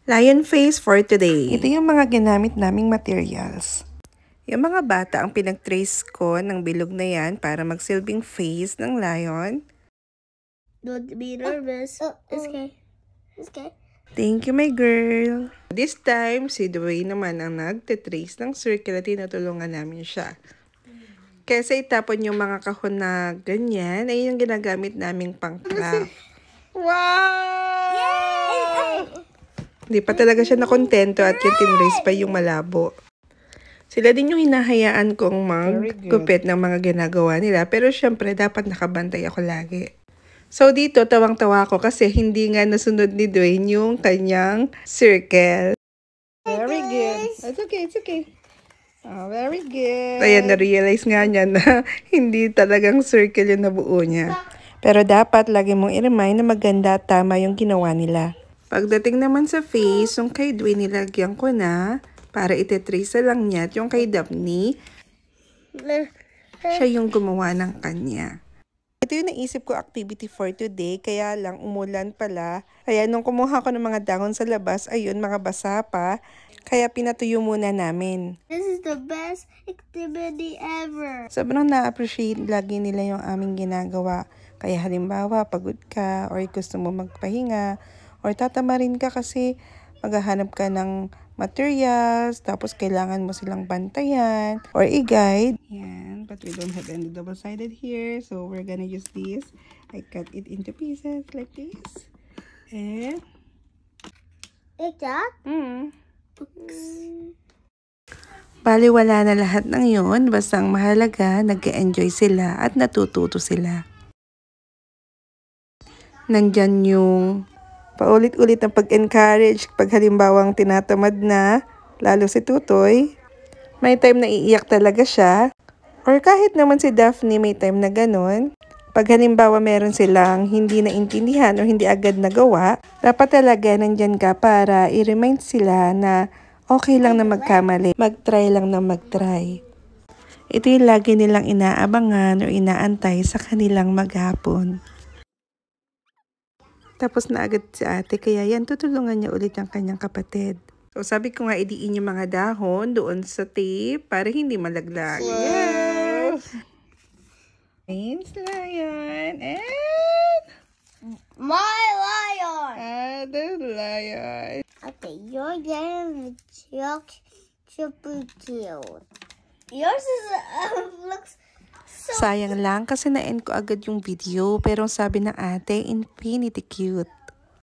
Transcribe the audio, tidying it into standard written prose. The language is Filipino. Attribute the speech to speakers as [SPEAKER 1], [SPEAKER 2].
[SPEAKER 1] Lion face for today. Ito yung mga ginamit naming materials. Yung mga bata ang pinag-trace ko ng bilog na yan para magsilbing face ng lion.
[SPEAKER 2] Don't be nervous. It's okay. It's okay.
[SPEAKER 1] Thank you, my girl. This time, si Dwayne naman ang nagte-trace ng circle at tinutulungan namin siya. Kesa itapon yung mga kahon na ganyan, ay yung ginagamit naming pang-craft. Wow! Yay! Hindi pa talaga siya nakontento at yung tinrace pa yung malabo. Sila din yung hinahayaan kong maggupit ng mga ginagawa nila. Pero syempre, dapat nakabantay ako lagi. So dito, tawang-tawa ko kasi hindi nga nasunod ni Dwayne yung kanyang circle. Very good. It's okay, it's okay. Oh, very good. Ayan, na-realize nga niya na hindi talagang circle yung nabuo niya. Pero dapat lagi mong i-remind na maganda at tama yung ginawa nila. Pagdating naman sa face, yung kay Dwayne nilagyan ko na para itetrace lang niya at yung kay Daphne, siya yung gumawa ng kanya. Ito yung naisip ko activity for today, kaya lang umulan pala. Kaya nung kumuha ko ng mga dahon sa labas, ayun, mga basa pa. Kaya pinatuyo muna namin.
[SPEAKER 2] This is the best activity ever.
[SPEAKER 1] Sobrang na-appreciate lagi nila yung aming ginagawa. Kaya halimbawa, pagod ka or gusto mo magpahinga or tatamarin ka kasi maghahanap ka ng materials, tapos kailangan mo silang bantayan or i-guide. Yan, but we don't have any double-sided here, so we're gonna use this. I cut it into pieces like this. And
[SPEAKER 2] Like that?
[SPEAKER 1] Bali wala na lahat ng yun, basta ang mahalaga, nag-enjoy sila at natututo sila. Nandyan yung paulit-ulit ang pag-encourage pag halimbawang tinatamad na, lalo si Tutoy. May time na iiyak talaga siya. Or kahit naman si Daphne may time na ganun. Pag halimbawa meron silang hindi naintindihan o hindi agad nagawa, dapat talaga nandyan ka para i-remind sila na okay lang na magkamali. Mag-try lang na mag-try. Ito yung lagi nilang inaabangan o inaantay sa kanilang maghapon. Tapos na agad si ate, kaya yan, tutulungan niya ulit ang kanyang kapatid. So sabi ko nga, idiin yung mga dahon doon sa tape para hindi malaglag. Wow! Yes! Thanks, lion. And
[SPEAKER 2] My lion.
[SPEAKER 1] other lion.
[SPEAKER 2] Okay, your game looks super cute. Yours is looks so.
[SPEAKER 1] Sayang lang kasi na-end ko agad yung video, pero sabi ng ate, infinity cute.